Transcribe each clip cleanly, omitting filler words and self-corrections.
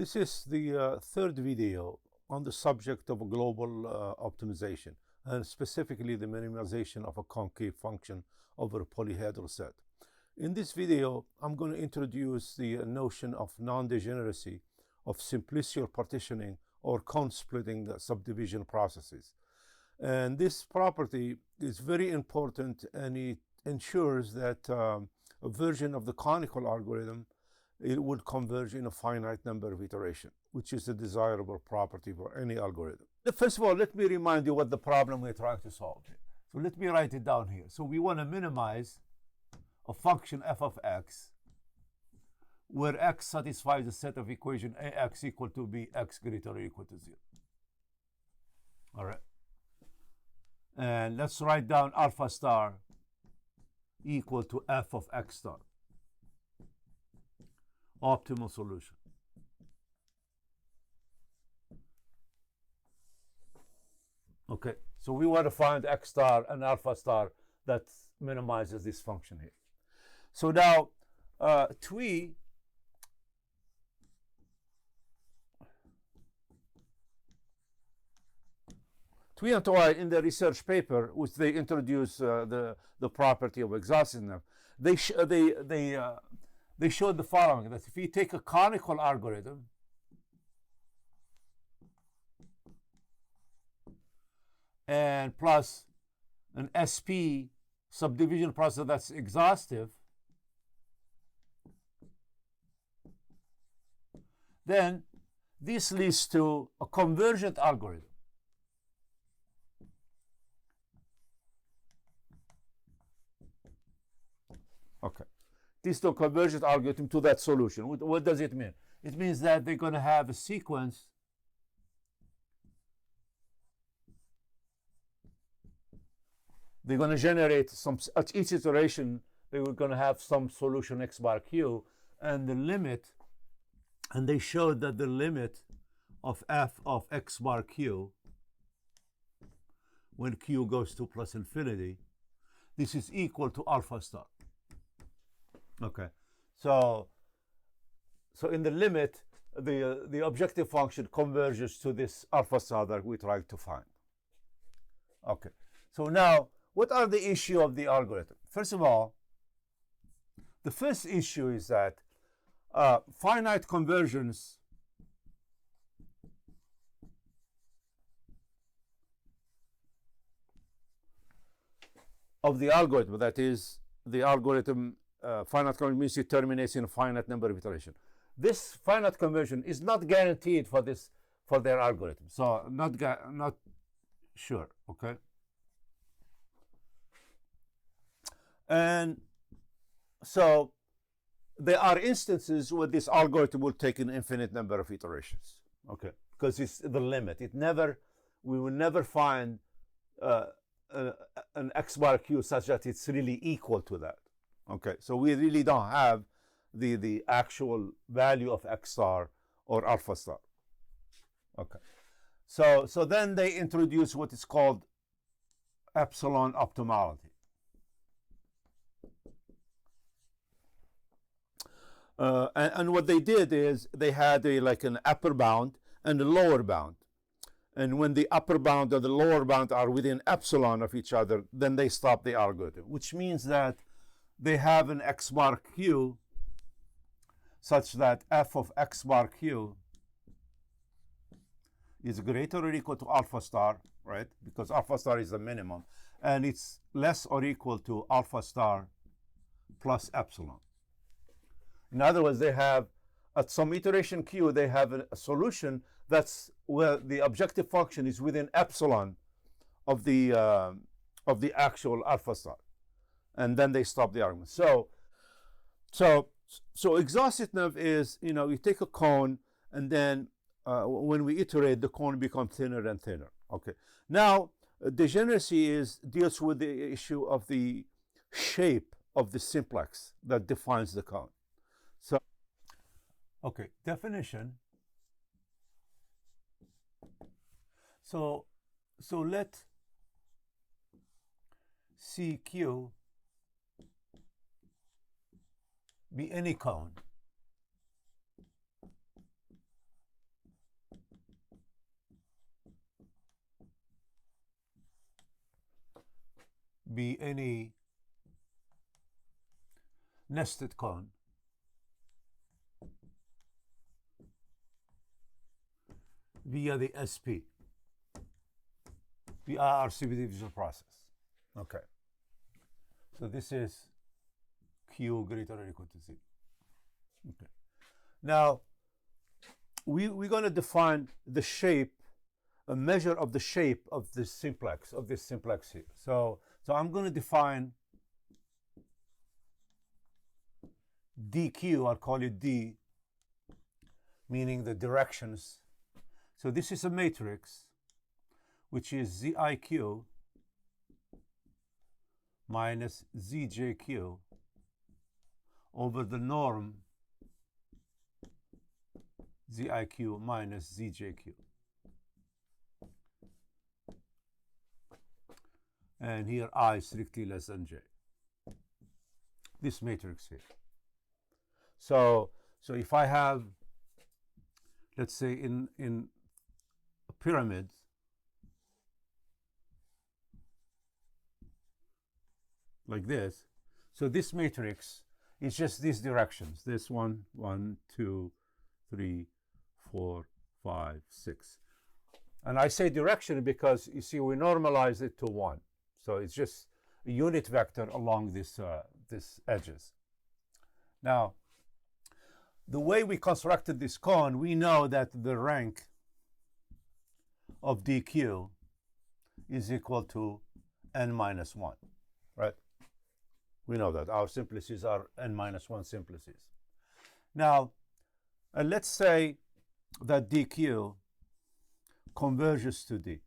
This is the third video on the subject of global optimization, and specifically the minimization of a concave function over a polyhedral set. In this video, I'm going to introduce the notion of non-degeneracy of simplicial partitioning or cone-splitting subdivision processes. And this property is very important, and it ensures that a version of the conical algorithm it would converge in a finite number of iterations, which is a desirable property for any algorithm. First of all, let me remind you what the problem we're trying to solve here. So let me write it down here. So we want to minimize a function f of x where x satisfies a set of equation ax equal to bx greater or equal to 0. All right. And let's write down alpha star equal to f of x star. Optimal solution. Okay, so we want to find x star and alpha star that minimizes this function here. So now Tuy and Tuy in the research paper, which they introduced the property of exhaustiveness, they showed the following, that if you take a conical algorithm and plus an SP subdivision process that's exhaustive, then this leads to a convergent algorithm. Okay. This is the convergent algorithm to that solution. What does it mean? It means that they're going to have a sequence they're going to generate some, at each iteration, they were going to have some solution x bar q, and the limit, and they showed that the limit of f of x bar q, when q goes to plus infinity, this is equal to alpha star. Okay, so in the limit, the objective function converges to this alpha star that we try to find. Okay, so now what are the issue of the algorithm? First of all, the first issue is that finite convergence of the algorithm, that is, the algorithm finite convergence means it terminates in a finite number of iterations. This finite conversion is not guaranteed for their algorithm, so not sure. Okay, and so there are instances where this algorithm will take an infinite number of iterations. Okay, because it's the limit. We will never find an x bar q such that it's really equal to that. Okay, so we really don't have the actual value of x star or alpha star. Okay, so then they introduce what is called epsilon optimality. And what they did is they had like an upper bound and a lower bound. And when the upper bound or the lower bound are within epsilon of each other, then they stop the algorithm, which means that they have an x bar q such that f of x bar q is greater or equal to alpha star, right? Because alpha star is the minimum, and it's less or equal to alpha star plus epsilon. In other words, they have, at some iteration q, they have a solution that's where the objective function is within epsilon of the actual alpha star. And then they stop the argument. So exhaustiveness is, you take a cone, and then when we iterate, the cone becomes thinner and thinner. Okay. Now, degeneracy deals with the issue of the shape of the simplex that defines the cone. So, okay, definition. So let CQ be any cone be any nested cone via the SP, via our subdivision process. Okay. So this is Q greater or equal to Z. Okay. Now, we're going to define the shape, a measure of the shape of this simplex, here. So I'm going to define dq, I'll call it d, meaning the directions. So this is a matrix, which is ziq minus zijq over the norm ziq minus zijq. And here I is strictly less than j. This matrix here. So if I have, let's say in a pyramid, like this, so this matrix is just these directions. This 1, 1, 2, 3, 4, 5, 6. And I say direction because you see we normalize it to 1. So it's just a unit vector along this edges. Now, the way we constructed this cone, we know that the rank of dq is equal to n minus 1, right? We know that our simplices are n minus 1 simplices. Now, let's say that dq converges to d.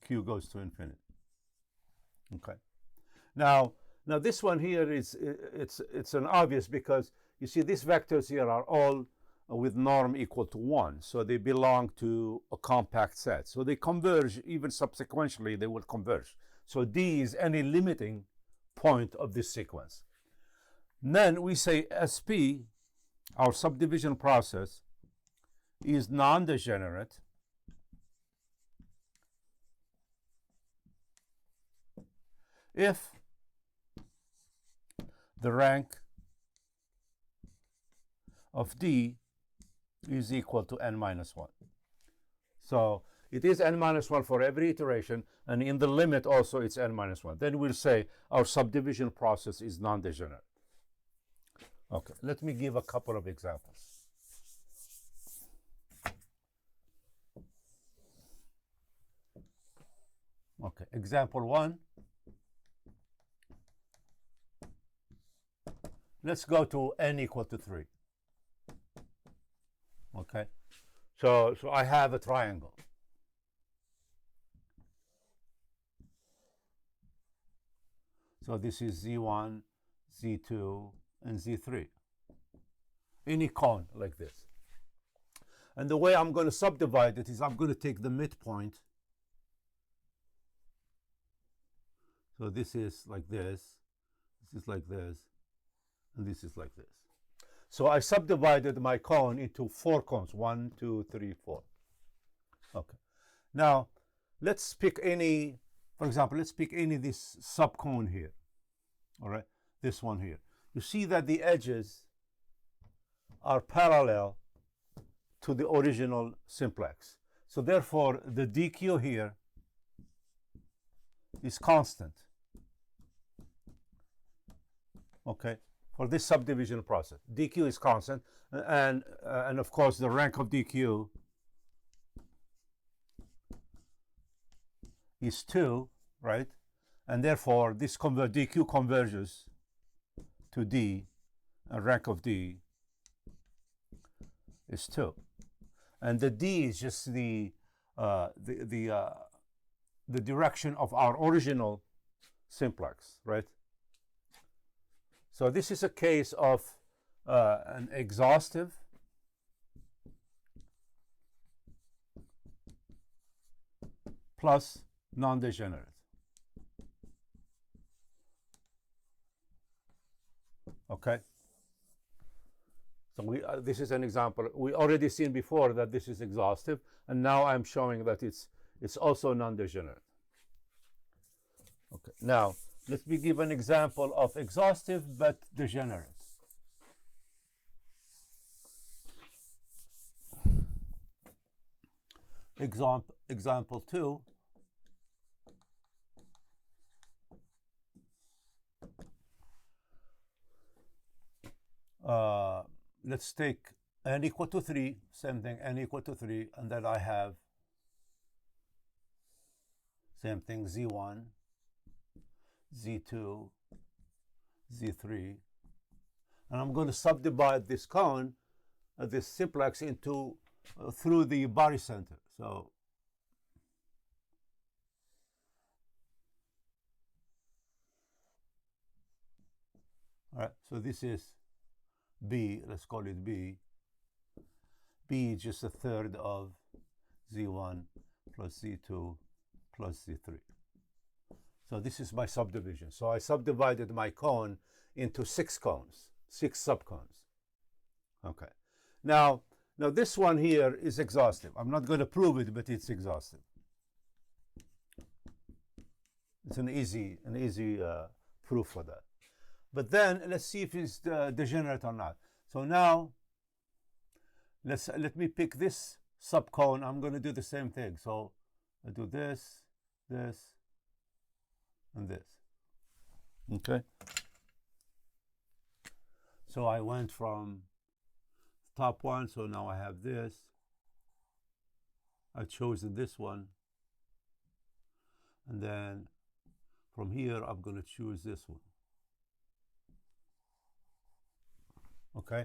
Q goes to infinity. Okay. Now this one here is it's an obvious, because you see these vectors here are all with norm equal to 1, so they belong to a compact set. So they converge, even subsequently they will converge. So D is any limiting point of this sequence. And then we say SP, our subdivision process, is non-degenerate if the rank of D is equal to n minus 1. So it is n minus 1 for every iteration, and in the limit also it's n minus 1. Then we'll say our subdivision process is non-degenerate. Okay, let me give a couple of examples. Okay, example 1. Let's go to n equal to 3. Okay, so I have a triangle. So this is Z1, Z2, and Z3. Any cone like this. And the way I'm going to subdivide it is I'm going to take the midpoint. So this is like this is like this, and this is like this. So I subdivided my cone into 4 cones. 1, 2, 3, 4. Okay. Now, let's pick any, for example, let's pick any this subcone here. All right, this one here. You see that the edges are parallel to the original simplex. So therefore, the dq here is constant. Okay, for this subdivision process, dq is constant, and of course the rank of dq is 2, right? And therefore this dq converges to d, and rank of d is 2, and the d is just the direction of our original simplex, right? So this is a case of an exhaustive plus non-degenerate. Okay. So this is an example. We already seen before that this is exhaustive, and now I'm showing that it's also non-degenerate. Okay, now let me give an example of exhaustive but degenerate. Example 2. Let's take n equal to 3, same thing, n equal to 3, and then I have same thing, z1, z2, z3, and I'm going to subdivide this cone, this simplex, into through the body center. So all right, so this is B, let's call it B. B is just a third of z1 plus z2 plus z3. So this is my subdivision. So I subdivided my cone into 6 cones, 6 subcones. Okay. Now this one here is exhaustive. I'm not going to prove it, but it's exhaustive. It's an easy proof for that. But then let's see if it's degenerate or not. So now let me pick this subcone. I'm going to do the same thing. So I do this, this, and this. Okay. So I went from top one, so now I have this. I chose this one. And then from here, I'm going to choose this one. Okay.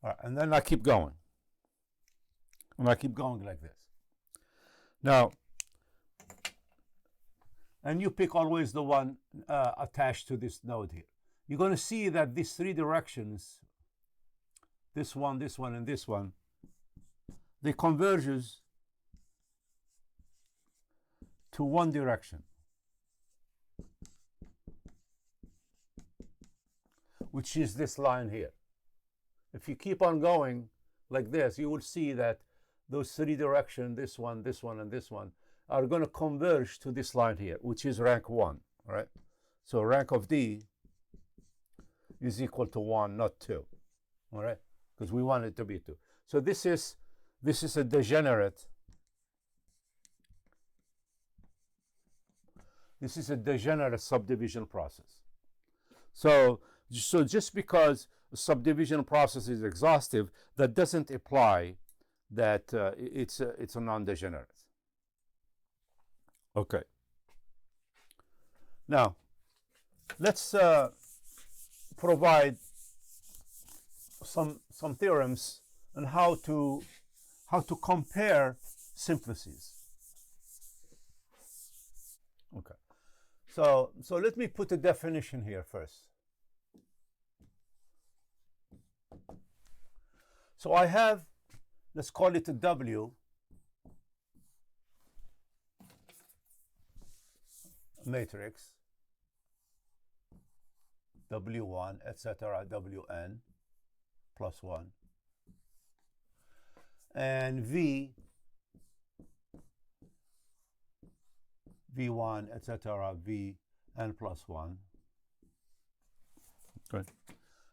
All right, and then I keep going. And I keep going like this. Now, and you pick always the one attached to this node here. You're going to see that these 3 directions, this one, and this one, they converges to one direction, which is this line here. If you keep on going like this, you will see that those 3 directions, this one, and this one, are going to converge to this line here, which is rank 1, right? So rank of D is equal to 1, not 2, all right? Because we want it to be 2. So this is a degenerate. This is a degenerate subdivision process. So just because a subdivision process is exhaustive, that doesn't imply that it's a non-degenerate. Okay. Now, let's provide some theorems on how to compare simplices. Okay. So let me put a definition here first. So I have, let's call it a W, matrix, W1, etc., Wn plus 1, and V1, etc., Vn plus 1. Good.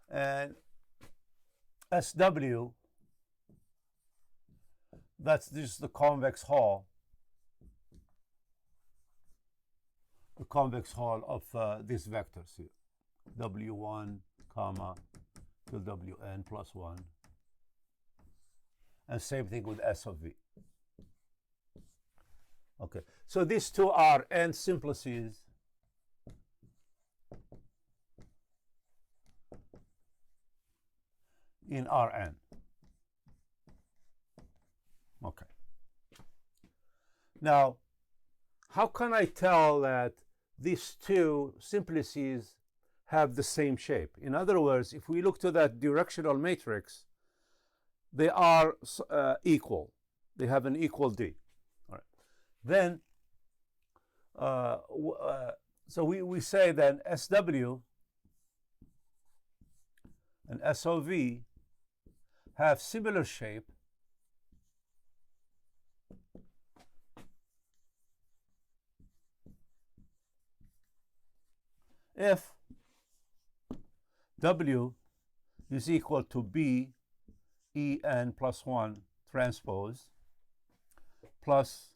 And SW, that's just the convex hull. The convex hull of these vectors here, W1, comma, till Wn plus 1. And same thing with S of V. Okay, so these two are n simplices in Rn. Okay. Now, how can I tell that these two simplices have the same shape? In other words, if we look to that directional matrix, they are equal. They have an equal D. All right. Then, so we say then SW and SOV have similar shape if W is equal to B En plus 1 transpose plus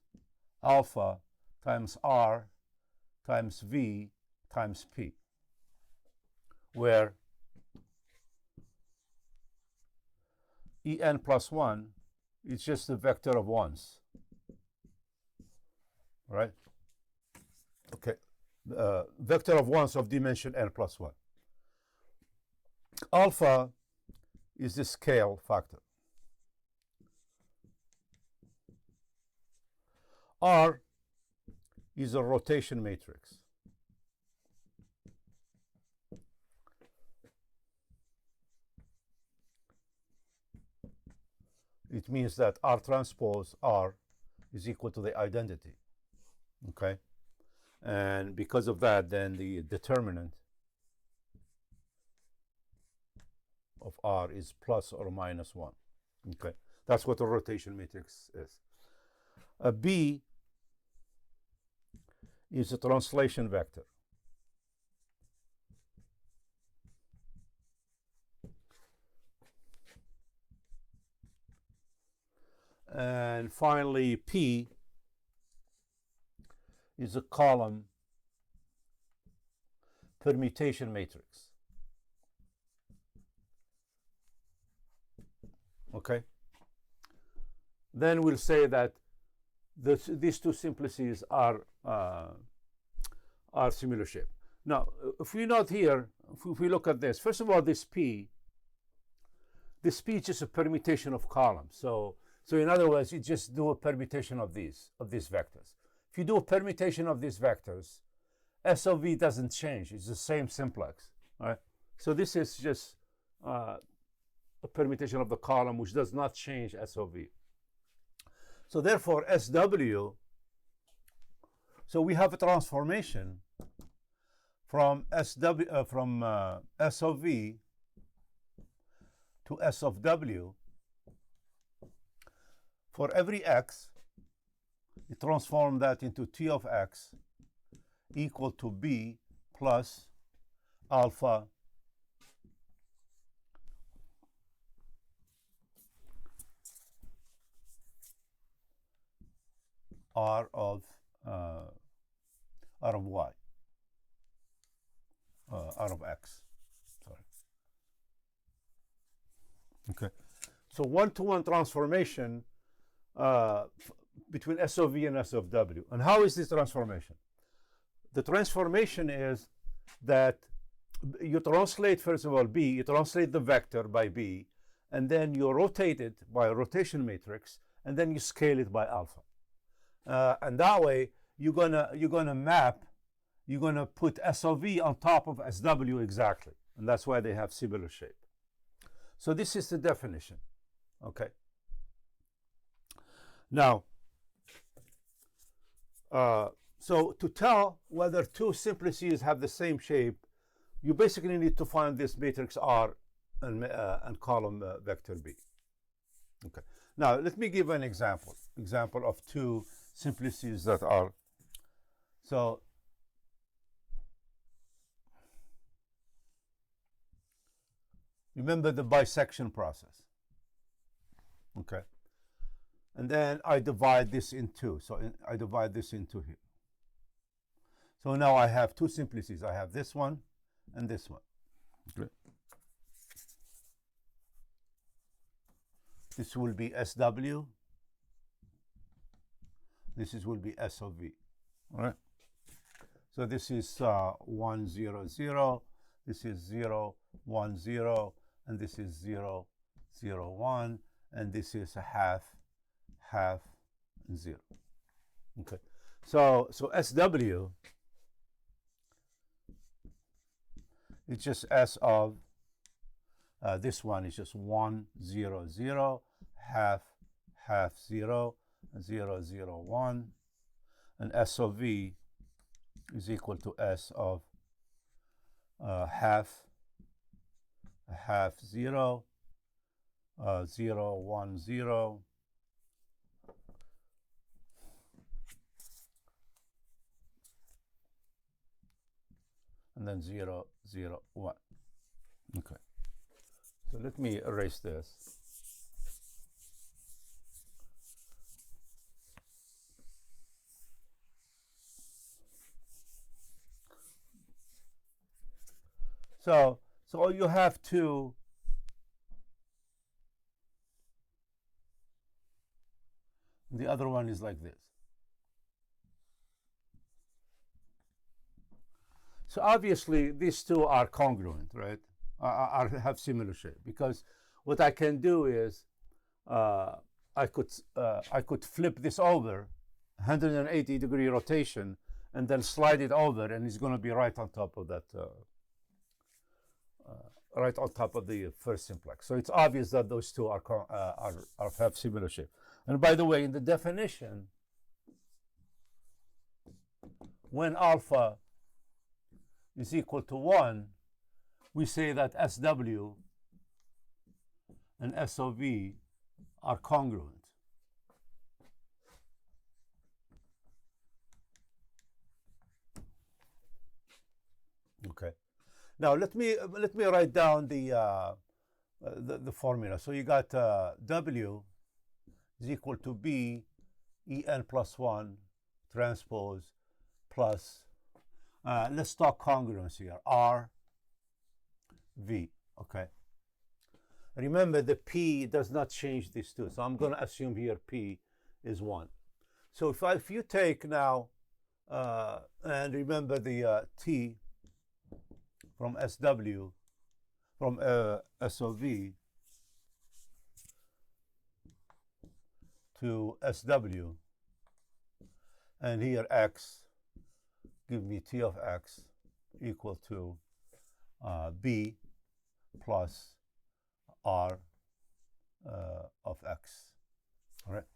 alpha times R times V times P, where En plus 1 is just a vector of ones, right? Okay, vector of ones of dimension n plus 1. Alpha is the scale factor. R is a rotation matrix. It means that R transpose R is equal to the identity, okay? And because of that, then the determinant of R is plus or minus 1, okay? That's what a rotation matrix is. A B is a translation vector. And finally, P is a column permutation matrix. Okay? Then we'll say that these two simplices are similar shape. Now, if we note here, if we look at this, first of all, this P is just a permutation of columns. So in other words, you just do a permutation of these vectors. If you do a permutation of these vectors, S of V doesn't change. It's the same simplex, right? So this is just a permutation of the column which does not change S of V. So therefore, SW, so we have a transformation from S of V to S of W. For every x, you transform that into T of x equal to B plus alpha R of y, R of x, sorry. Okay, so one-to-one transformation between S of V and S of W. And how is this transformation? The transformation is that you translate, first of all, B, you translate the vector by B, and then you rotate it by a rotation matrix, and then you scale it by alpha. And that way, you're gonna put S of V on top of SW exactly. And that's why they have similar shape. So this is the definition, okay? Now, so to tell whether two simplices have the same shape, you basically need to find this matrix R and column vector B. Okay. Now, let me give an example of two simplices that are. So, remember the bisection process. Okay. And then I divide this in two. So I divide this into here. So now I have two simplices. I have this one and this one. Okay. This will be SW. This will be S of V. All right. So this is 1, 0, 0. This is 0, 1, 0. And this is 0, 0, 1. And this is a half, 0. Okay. So SW it's just S of this one is just 1, 0, 0, half, 0, 0, 0, 1, and S of V is equal to S of half, 0, 0, 1, 0, and and then 0, 0, 1. Okay. So let me erase this. So you have to the other one is like this. So obviously these two are congruent, right? Have similar shape, because what I can do is I could flip this over 180-degree rotation and then slide it over, and it's going to be right on top of that, right on top of the first simplex. So it's obvious that those two have similar shape. And by the way, in the definition, when alpha is equal to 1, we say that SW and SOV are congruent. Okay. Now let me write down the formula. So you got W is equal to B En plus 1 transpose plus, let's talk congruence here, R V. Okay. Remember, the P does not change these two, so I'm going to assume here P is 1. So if you take now and remember the T from SW from SOV to SW, and here X, give me T of X equal to B plus R of X. All right.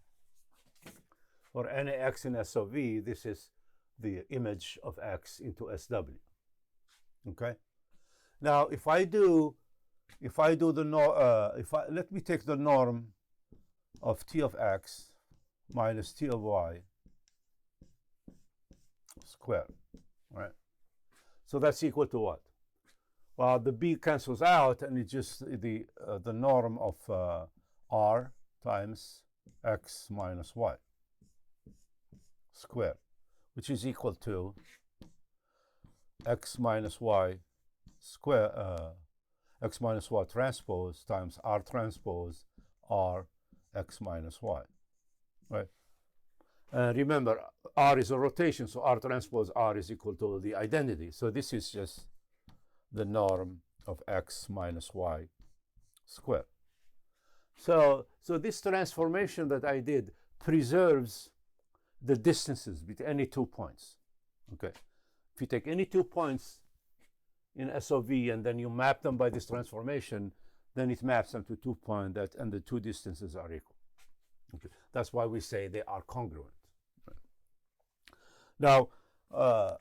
For any X in SOV, this is the image of X into SW. Okay. Now, let me take the norm of T of X minus T of Y squared, right? So that's equal to what? Well, the B cancels out, and it's just the norm of R times X minus Y squared, which is equal to X minus Y square, X minus Y transpose times R transpose R X minus Y, right? Remember, R is a rotation, so R transpose R is equal to the identity. So this is just the norm of X minus Y squared. So this transformation that I did preserves the distances between any 2 points. Okay, if you take any 2 points in SOV and then you map them by this transformation, then it maps them to 2 points and the two distances are equal. Okay, that's why we say they are congruent. Now, so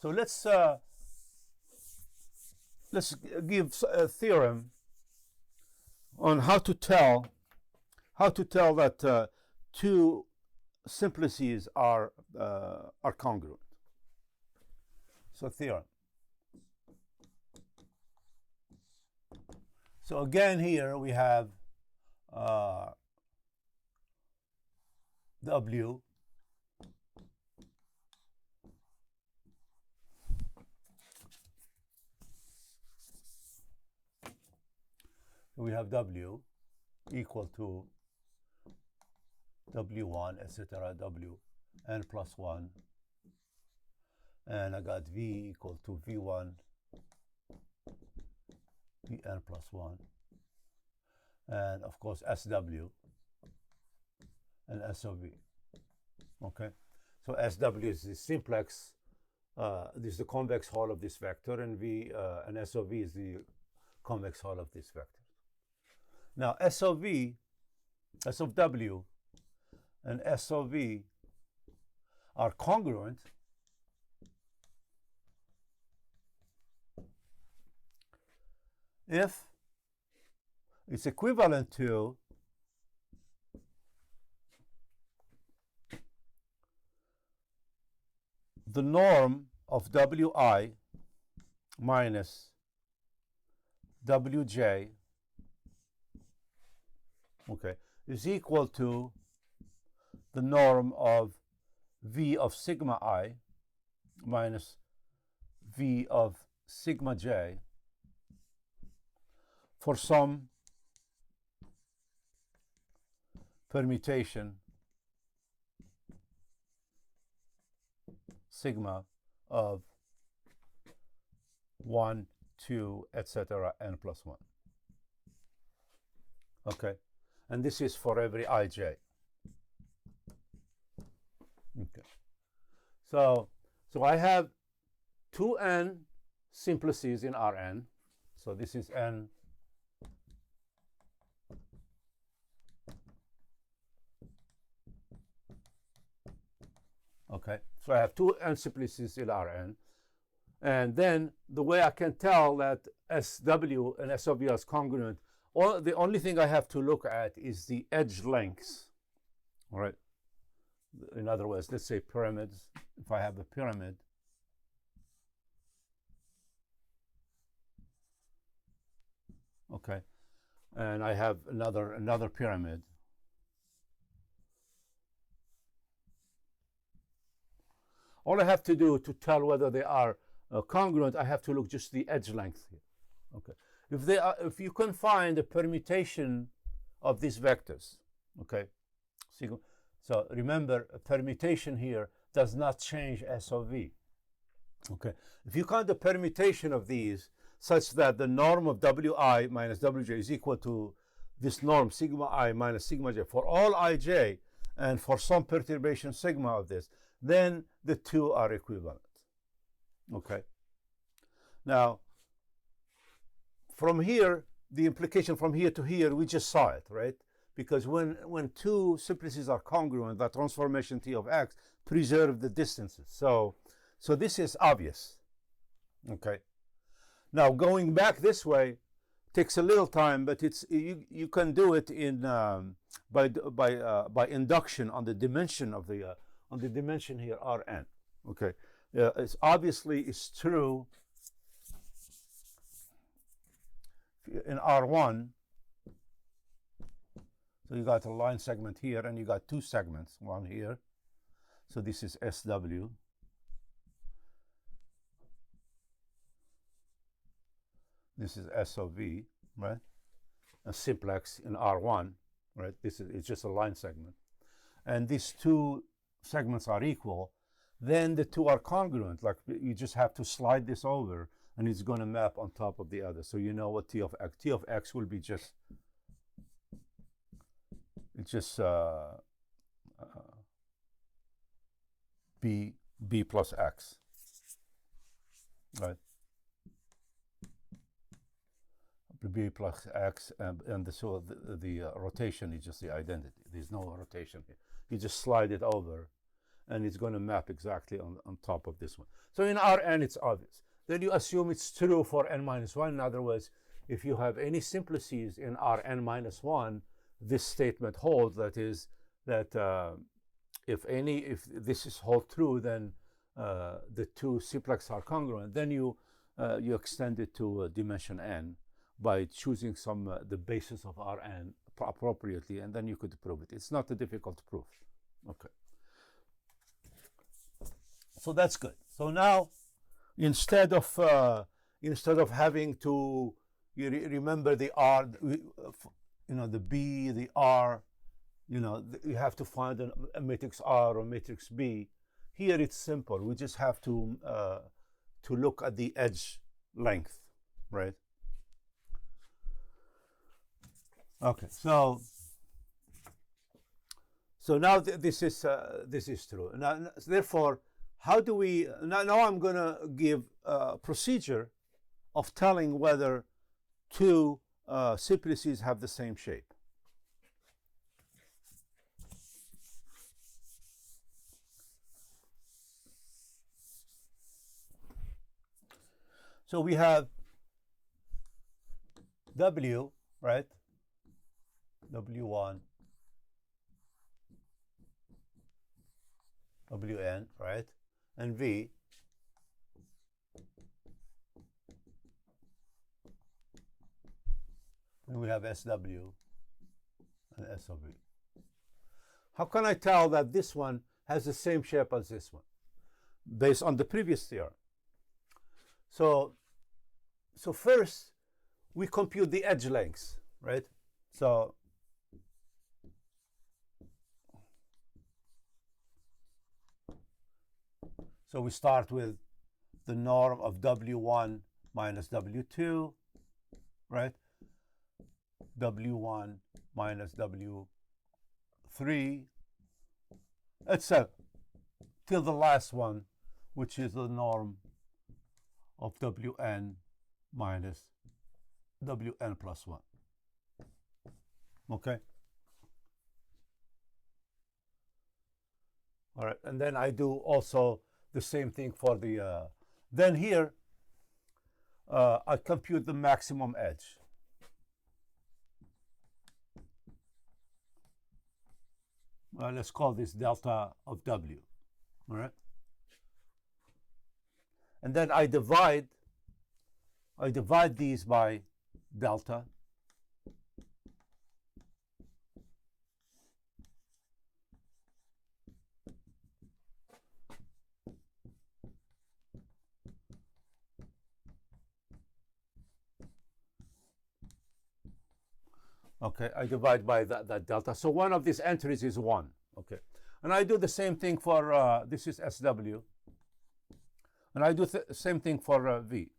let's give a theorem on how to tell that two simplices are congruent. So theorem. So again, here we have W W equal to W1, etc., Wn plus 1, and I got V equal to V1 Vn plus 1, and of course SW and SOV. Okay, so SW is the simplex, this is the convex hull of this vector, and V and SOV is the convex hull of this vector. Now SOV, SOW and SOV are congruent if it's equivalent to the norm of Wi minus Wj, okay, is equal to the norm of V of sigma I minus V of sigma j for some permutation sigma of 1, 2, etc. n plus 1. Okay, and this is for every ij. Okay, so I have 2n simplices in Rn. So this is n okay, so I have 2n simplices in Rn. And then the way I can tell that SW and SW is congruent, the only thing I have to look at is the edge lengths. All right. In other words, let's say pyramids. If I have a pyramid, okay, and I have another pyramid. All I have to do to tell whether they are congruent, I have to look just the edge length here. Okay, if you can find a permutation of these vectors, okay, so remember, a permutation here does not change S of V. Okay, if you count the permutation of these such that the norm of Wi minus Wj is equal to this norm sigma I minus sigma j for all ij and for some perturbation sigma of this, then the two are equivalent. Okay, now from here, the implication from here to here, we just saw it, right? Because when two simplices are congruent, the transformation T of x preserve the distances. So this is obvious. Okay, now going back this way takes a little time, but it's you can do it in by induction on the dimension of the on the dimension here Rn. Okay, it's obviously it's true in R1. So you got a line segment here, and you got two segments, one here. So this is SW. This is S of V, right? A simplex in R1, right? It's just a line segment. And these two segments are equal. Then the two are congruent. Like you just have to slide this over, and it's going to map on top of the other. So you know what T of x. T of x will be just b plus x, right? B plus x, and the rotation is just the identity. There's no rotation here. You just slide it over, and it's going to map exactly on top of this one. So in Rn, it's obvious. Then you assume it's true for n minus 1. In other words, if you have any simplices in Rn minus 1, this statement holds. That is, that if this is hold true, then the two simplex are congruent. Then you extend it to dimension n by choosing the basis of Rn appropriately, and then you could prove it. It's not a difficult proof. Okay. So that's good. So now, instead of having to remember the R, the B, the R, you have to find a matrix R or matrix B. Here it's simple. We just have to look at the edge length, right? Okay. So now this is true. Now, therefore, how do we now? I'm going to give a procedure of telling whether two simplices have the same shape. So we have W, right? W1, Wn, right? and V. And we have SW and SOV. How can I tell that this one has the same shape as this one? Based on the previous theorem. So first, we compute the edge lengths, right? So we start with the norm of W1 minus W2, right? W1 minus W3, etc. Till the last one, which is the norm of Wn minus Wn plus 1. Okay? All right, and then I do also the same thing for the, then here, I compute the maximum edge. Let's call this delta of W, all right? And then I divide these by delta. Okay, I divide by that delta. So one of these entries is 1. Okay, and I do the same thing for, this is SW. And I do the same thing for V.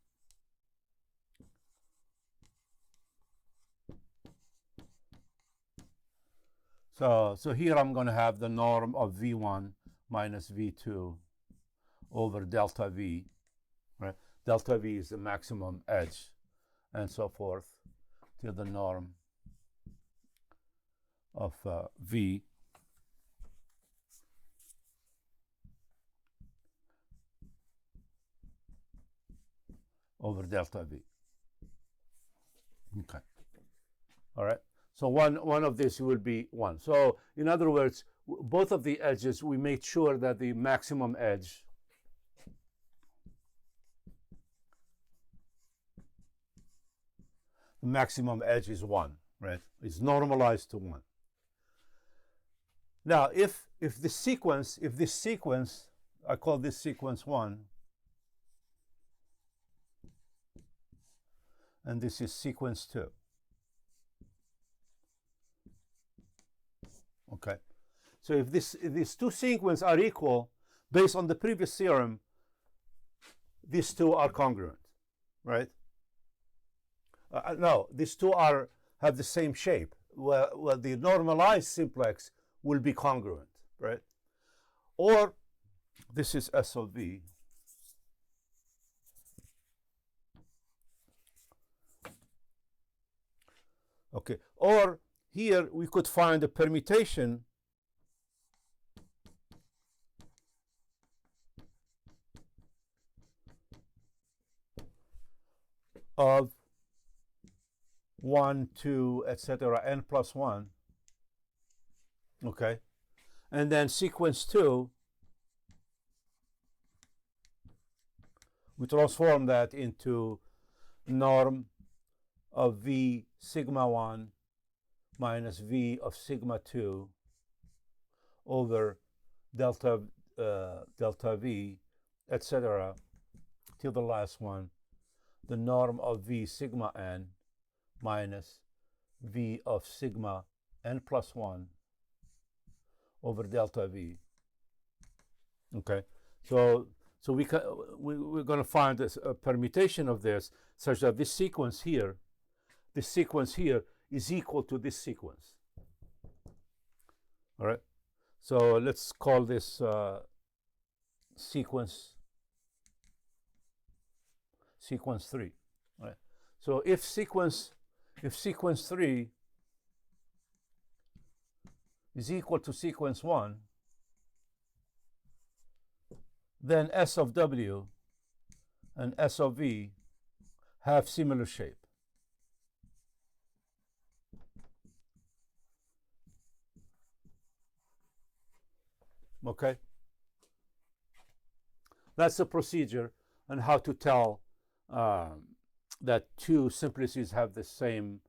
So here I'm going to have the norm of V1 minus V2 over delta V, right? Delta V is the maximum edge, and so forth, till the norm of V over delta V. Okay. All right. So one of these will be 1. So in other words, both of the edges, we made sure that the maximum edge is 1, right? It's normalized to 1. Now, if this sequence, I call this sequence 1, and this is sequence 2. Okay, so if these two sequences are equal, based on the previous theorem, these two are congruent, right? No, these two have the same shape. Well, the normalized simplex will be congruent, right? Or this is SOV. Okay, or here we could find a permutation of 1, 2, etc., n plus 1. Okay, and then sequence 2, we transform that into norm of V sigma 1 minus V of sigma 2 over delta V, etc., till the last one, the norm of V sigma n minus V of sigma n plus 1 over delta V. Okay, so we're going to find a permutation of this such that this sequence here is equal to this sequence. All right, so let's call this sequence 3. Right. So if sequence 3 is equal to sequence 1, then S of W and S of V have similar shape. Okay. That's the procedure and how to tell that two simplices have the same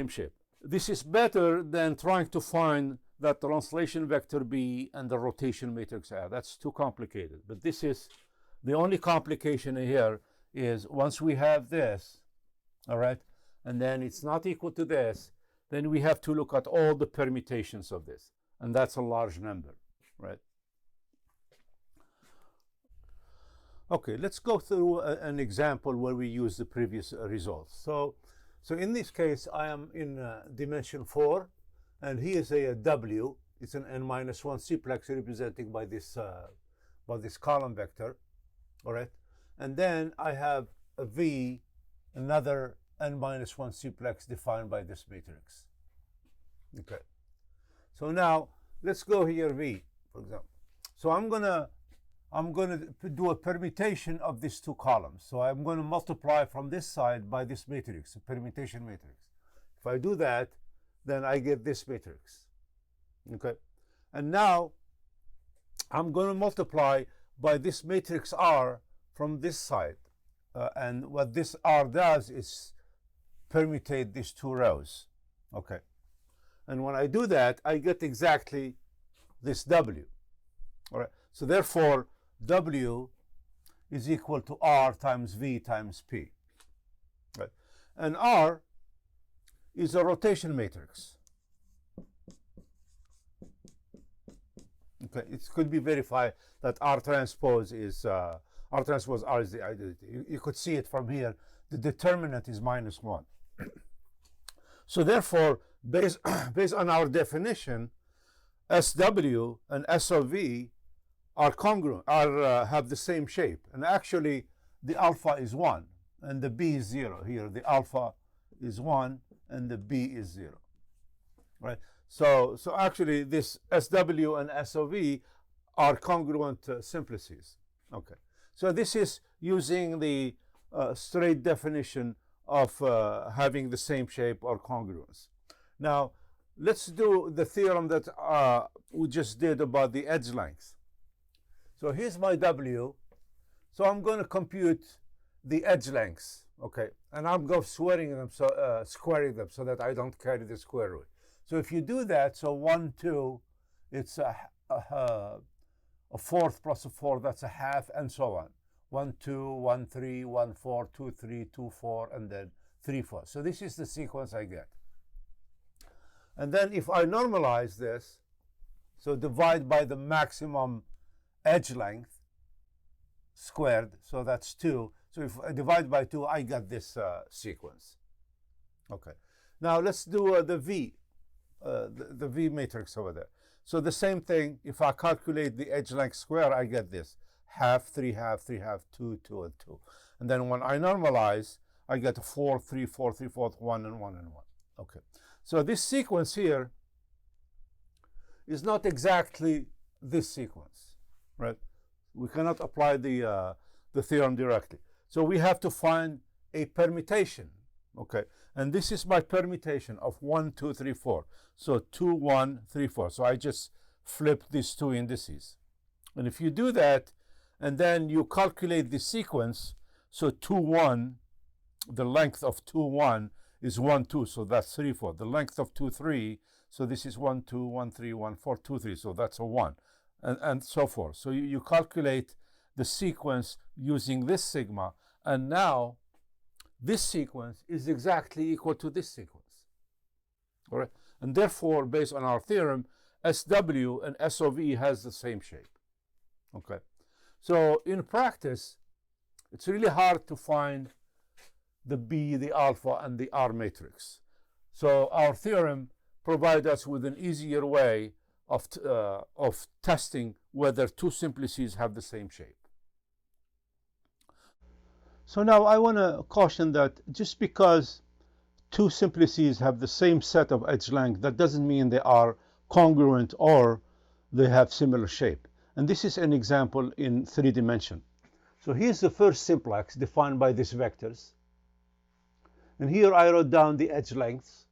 shape. This is better than trying to find that translation vector B and the rotation matrix A. That's too complicated. But this is the only complication here is once we have this, all right, and then it's not equal to this, then we have to look at all the permutations of this, and that's a large number, right? Okay, let's go through an example where we use the previous results. So in this case, I am in dimension 4, and here is a W. It's an n-1 simplex represented by this column vector, all right? And then I have a V, another n-1 simplex defined by this matrix. Okay. So now let's go here V, for example. So I'm gonna do a permutation of these two columns. So I'm going to multiply from this side by this matrix, a permutation matrix. If I do that, then I get this matrix. Okay. And now I'm going to multiply by this matrix R from this side. And what this R does is permutate these two rows. Okay. And when I do that, I get exactly this W. All right. So therefore, W is equal to R times V times P. Right. And R is a rotation matrix. Okay, it could be verified that R transpose R is the identity. You could see it from here. The determinant is -1. So therefore, based on our definition, SW and SOV are congruent, have the same shape. And actually, the alpha is 1 and the B is 0. Here, the alpha is 1 and the B is 0. Right? So actually, this SW and SOV are congruent simplices. Okay. So this is using the straight definition of having the same shape or congruence. Now, let's do the theorem that we just did about the edge length. So here's my W. So I'm going to compute the edge lengths, okay? And I'm going squaring them so that I don't carry the square root. So if you do that, so 1, 2, it's a fourth plus a 4, that's a half, and so on. 1, 2, 1, 3, 1, 4, 2, 3, 2, 4, and then 3, 4. So this is the sequence I get. And then if I normalize this, so divide by the maximum edge length squared, so that's 2. So if I divide by 2, I got this sequence. Okay. Now let's do the V, the V matrix over there. So the same thing, if I calculate the edge length square, I get this. Half, 3 half, 3 half, 2, 2, and 2. And then when I normalize, I get 4, 3, 4, 3, 4, 1, and 1, and 1. Okay. So this sequence here is not exactly this sequence, right? We cannot apply the theorem directly. So we have to find a permutation, okay? And this is my permutation of 1, 2, 3, 4. So 2, 1, 3, 4. So I just flip these two indices. And if you do that, and then you calculate the sequence, so 2, 1, the length of 2, 1 is 1, 2, so that's 3, 4. The length of 2, 3, so this is 1, 2, 1, 3, 1, 4, 2, 3, so that's a 1, and so forth. So you calculate the sequence using this sigma, and now this sequence is exactly equal to this sequence. All right? And therefore, based on our theorem, SW and SOV has the same shape. Okay? So in practice, it's really hard to find the B, the alpha, and the R matrix. So our theorem provides us with an easier way of testing whether two simplices have the same shape. So now I want to caution that just because two simplices have the same set of edge length, that doesn't mean they are congruent or they have similar shape. And this is an example in 3 dimension. So here's the first simplex defined by these vectors. And here I wrote down the edge lengths,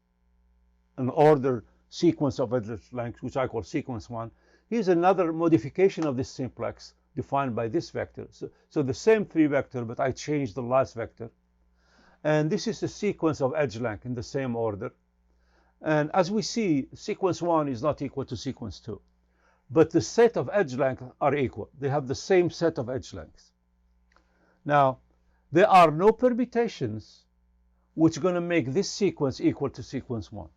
an ordered sequence of edge lengths, which I call sequence 1. here's another modification of this simplex defined by this vector. So the same 3 vector, but I changed the last vector. And this is a sequence of edge length in the same order. And as we see, sequence 1 is not equal to sequence 2. But the set of edge lengths are equal. They have the same set of edge lengths. Now, there are no permutations which are going to make this sequence equal to sequence 1.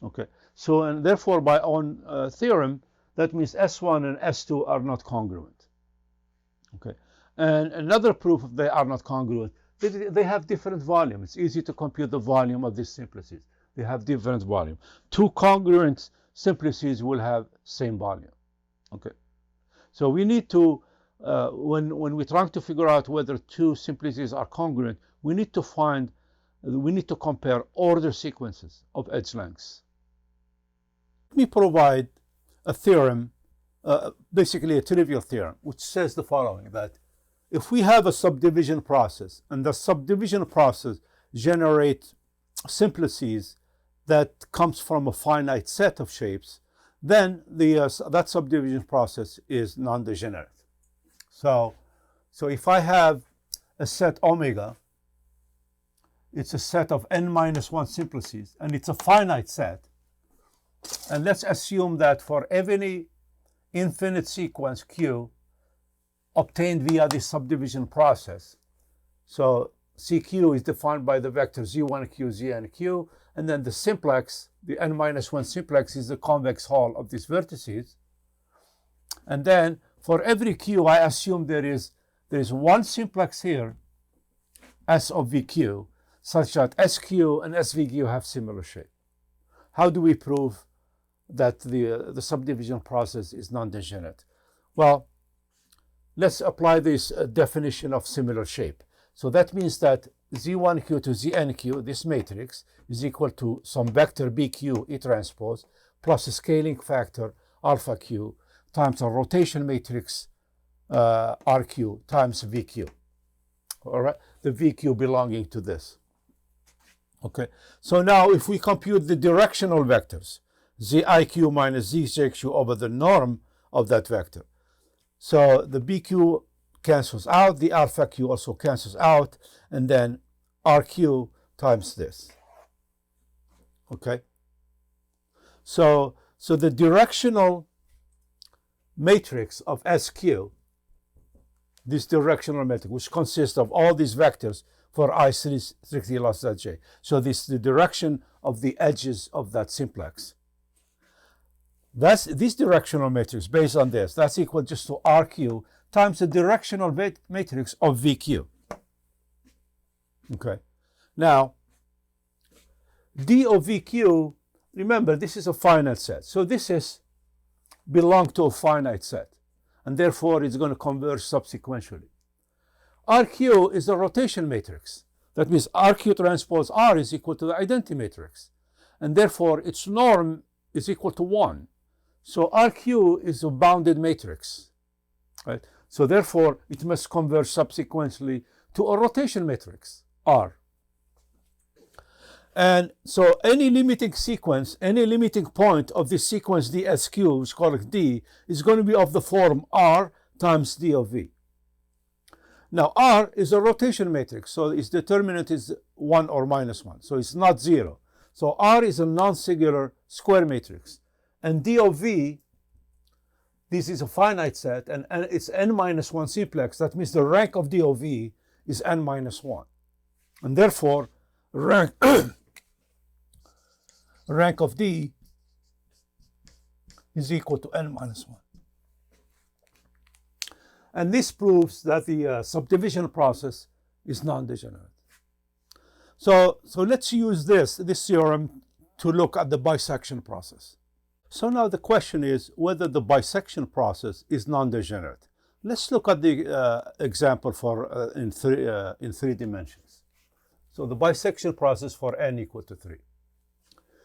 Okay, so and therefore by own theorem, that means S1 and S2 are not congruent. Okay, and another proof they are not congruent, they have different volume. It's easy to compute the volume of these simplices. They have different volume. 2 congruent simplices will have same volume. Okay, so we need to, when we're trying to figure out whether 2 simplices are congruent, we need to compare order sequences of edge lengths. Let me provide a theorem, basically a trivial theorem, which says the following, that if we have a subdivision process and the subdivision process generates simplices that comes from a finite set of shapes, then that subdivision process is non-degenerate. So if I have a set omega, it's a set of n-1 simplices, and it's a finite set. And let's assume that for every infinite sequence Q obtained via this subdivision process, so CQ is defined by the vector Z1Q, ZNQ, and then the simplex, the n-1 simplex, is the convex hull of these vertices. And then for every Q, I assume there is one simplex here, S of VQ, such that SQ and SVQ have similar shape. How do we prove that the subdivision process is non-degenerate? Well, let's apply this definition of similar shape. So that means that Z1Q to ZNQ, this matrix, is equal to some vector BQ E transpose plus a scaling factor alpha Q times a rotation matrix RQ times VQ. All right, the VQ belonging to this. Okay, so now if we compute the directional vectors, ZIQ minus ZJQ over the norm of that vector. So the BQ cancels out, the alpha Q also cancels out, and then RQ times this. Okay, so the directional matrix of SQ, this directional matrix, which consists of all these vectors for I strictly less than j. So this is the direction of the edges of that simplex. That's this directional matrix based on this. That's equal just to RQ times the directional matrix of VQ. Okay. Now, D of VQ, remember this is a finite set. So this is belong to a finite set. And therefore it's going to converge subsequentially. RQ is the rotation matrix. That means RQ transpose R is equal to the identity matrix. And therefore its norm is equal to 1. So RQ is a bounded matrix. Right? So therefore it must converge subsequently to a rotation matrix, R. And so any limiting sequence, any limiting point of this sequence DSQ, which is called D, is going to be of the form R times D of V. Now R is a rotation matrix, so its determinant is 1 or minus 1, so it's not 0. So R is a non-singular square matrix. And D of V, this is a finite set, and it's n-1 simplex. That means the rank of D of V is n-1. And therefore, rank of D is equal to n-1. And this proves that the subdivision process is non-degenerate. So let's use this theorem to look at the bisection process. So now the question is whether the bisection process is non-degenerate. Let's look at the example for in three dimensions. So the bisection process for n equal to 3.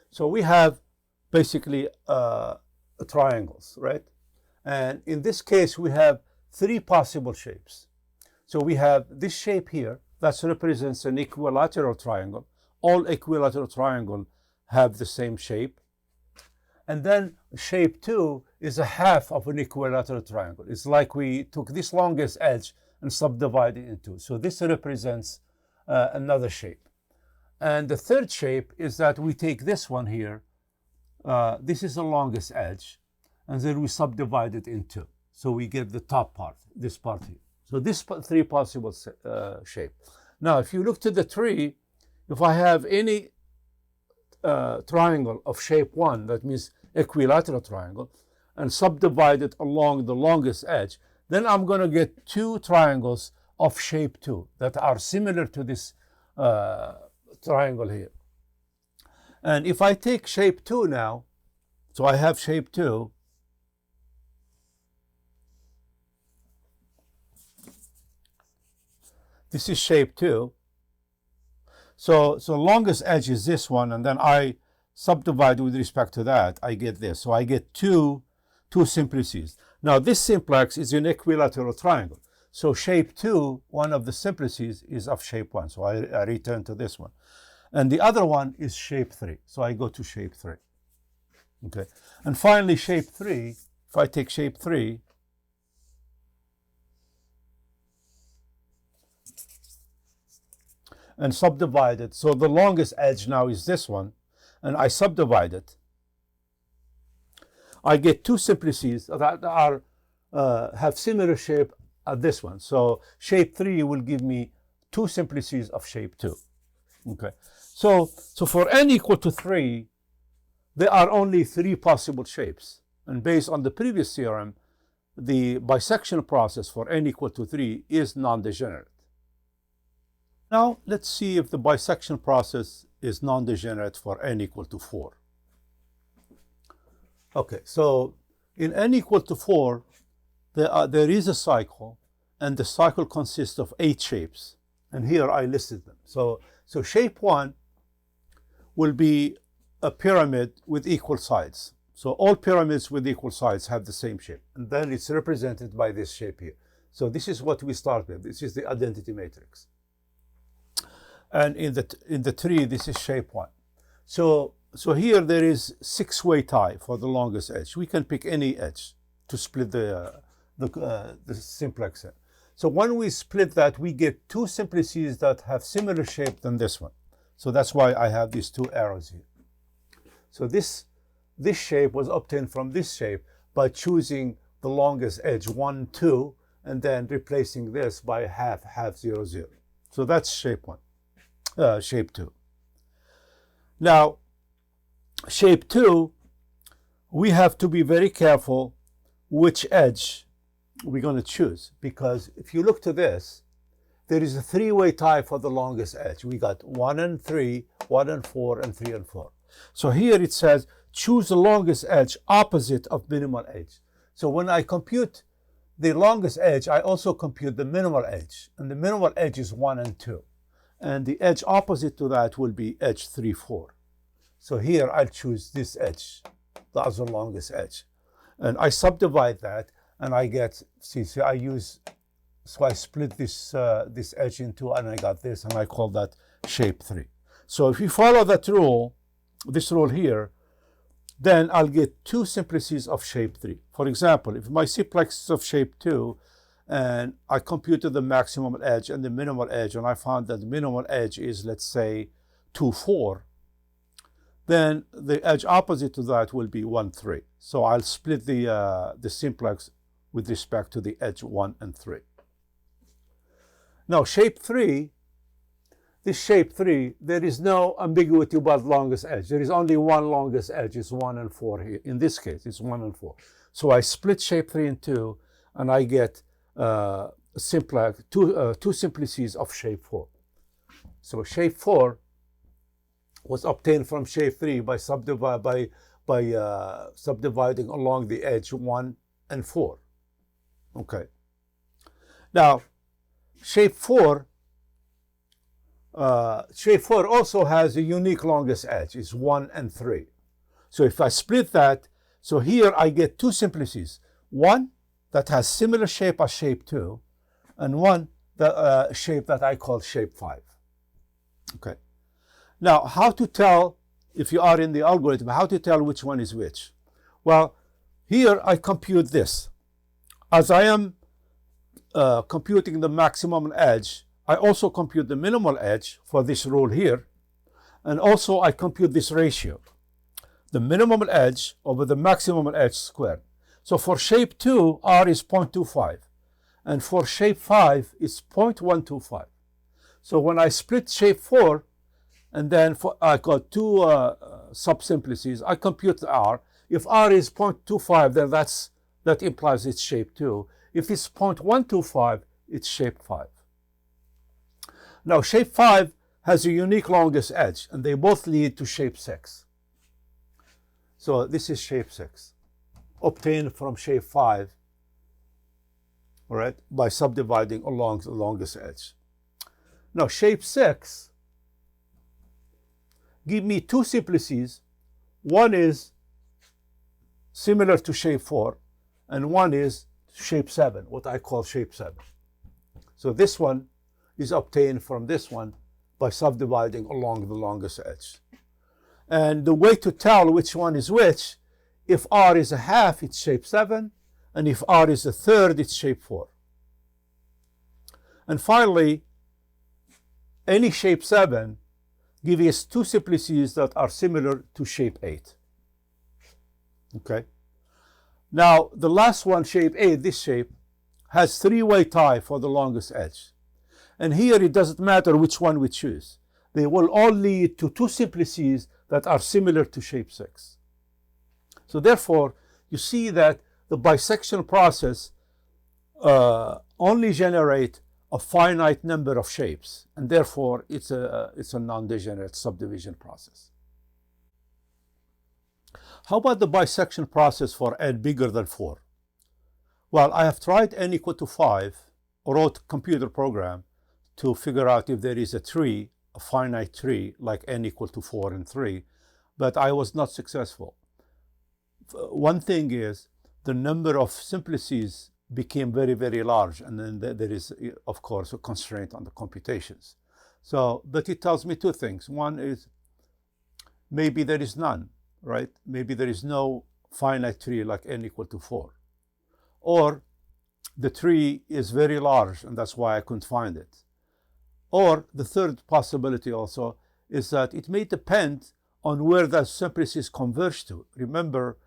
So we have basically triangles, right? And in this case, we have 3 possible shapes. So we have this shape here that represents an equilateral triangle. All equilateral triangles have the same shape. And then shape 2 is a half of an equilateral triangle. It's like we took this longest edge and subdivided it in two. So this represents another shape. And the third shape is that we take this one here. This is the longest edge, and then we subdivide it in two. So we get the top part, this part here. So this three possible shape. Now, if you look to the tree, if I have any triangle of shape 1, that means equilateral triangle, and subdivide it along the longest edge, then I'm going to get two triangles of shape 2 that are similar to this triangle here. And if I take shape 2 now, so I have shape 2, this is shape 2. So longest edge is this one, and then I subdivide with respect to that, I get this. So I get two simplices. Now this simplex is an equilateral triangle. So shape 2, one of the simplices is of shape 1. So I return to this one. And the other one is shape 3. So I go to shape 3. Okay. And finally shape 3, if I take shape 3, and subdivide it. So the longest edge now is this one, and I subdivide it. I get two simplices that are have similar shape as this one. So shape 3 will give me two simplices of shape 2. Okay. So for n equal to 3, there are only 3 possible shapes. And based on the previous theorem, the bisection process for n equal to 3 is non-degenerate. Now, let's see if the bisection process is non-degenerate for n equal to 4. Okay, so in n equal to 4, there is a cycle, and the cycle consists of 8 shapes. And here I listed them. So shape 1 will be a pyramid with equal sides. So all pyramids with equal sides have the same shape. And then it's represented by this shape here. So this is what we start with. This is the identity matrix. And in the tree, this is shape 1. So here there is 6-way tie for the longest edge. We can pick any edge to split the simplex in. So when we split that, we get two simplices that have similar shape than this one. So that's why I have these two arrows here. So this shape was obtained from this shape by choosing the longest edge 1, 2, and then replacing this by half, 0, 0. So that's shape 1. Shape 2. Now, shape 2, we have to be very careful which edge we're going to choose, because if you look to this, there is a 3-way tie for the longest edge. We got 1 and 3, 1 and 4, and 3 and 4. So here it says choose the longest edge opposite of minimal edge. So when I compute the longest edge, I also compute the minimal edge, and the minimal edge is 1 and 2. And the edge opposite to that will be edge 3, 4. So here I'll choose this edge. That's the longest edge. And I subdivide that, and I get, see so I split this edge in two, and I got this, and I call that shape 3. So if you follow that rule, this rule here, then I'll get two simplices of shape 3. For example, if my simplex is of shape 2, and I computed the maximum edge and the minimal edge, and I found that the minimal edge is, let's say, 2, 4, then the edge opposite to that will be 1, 3. So I'll split the simplex with respect to the edge 1 and 3. Now, shape 3, this shape 3, there is no ambiguity about longest edge. There is only one longest edge, it's 1 and 4 here. In this case, it's 1 and 4. So I split shape 3 in two, and I get simplex, two simplices of shape 4. So shape 4 was obtained from shape 3 by subdividing along the edge 1 and 4. Okay. Now, shape 4 also has a unique longest edge. It's 1 and 3. So if I split that, so here I get two simplices. One that has similar shape as shape 2, and one shape that I call shape 5. Okay. Now, how to tell, if you are in the algorithm, how to tell which one is which? Well, here I compute this. As I am computing the maximum edge, I also compute the minimal edge for this rule here. And also I compute this ratio, the minimum edge over the maximum edge squared. So for shape 2, R is 0.25. And for shape 5, it's 0.125. So when I split shape 4, and then I got two subsimplices, I compute the R. If R is 0.25, then that implies it's shape 2. If it's 0.125, it's shape 5. Now shape 5 has a unique longest edge, and they both lead to shape 6. So this is shape 6, obtained from shape 5, all right, by subdividing along the longest edge. Now shape 6 give me two simplices. One is similar to shape 4, and one is shape 7, what I call shape 7. So this one is obtained from this one by subdividing along the longest edge. And the way to tell which one is which, if R is a half, it's shape 7, and if R is a third, it's shape 4. And finally, any shape 7 gives us two simplices that are similar to shape 8. Okay? Now, the last one, shape 8, this shape, has three-way tie for the longest edge. And here it doesn't matter which one we choose. They will all lead to two simplices that are similar to shape 6. So therefore, you see that the bisection process only generates a finite number of shapes, and therefore it's a non-degenerate subdivision process. How about the bisection process for n bigger than 4? Well, I have tried n equal to 5, or wrote a computer program to figure out if there is a tree, a finite tree, like n equal to 4 and 3, but I was not successful. One thing is, the number of simplices became very, very large, and then there is, of course, a constraint on the computations. So, but it tells me two things. One is, maybe there is none, right? Maybe there is no finite tree like n equal to 4. Or the tree is very large, and that's why I couldn't find it. Or the third possibility also is that it may depend on where the simplices converge to. Remember,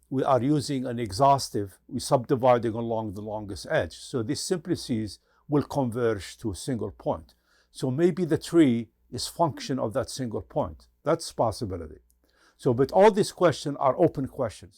we are using an exhaustive, we're subdividing along the longest edge. So these simplices will converge to a single point. So maybe the tree is function of that single point. That's a possibility. So, but all these questions are open questions.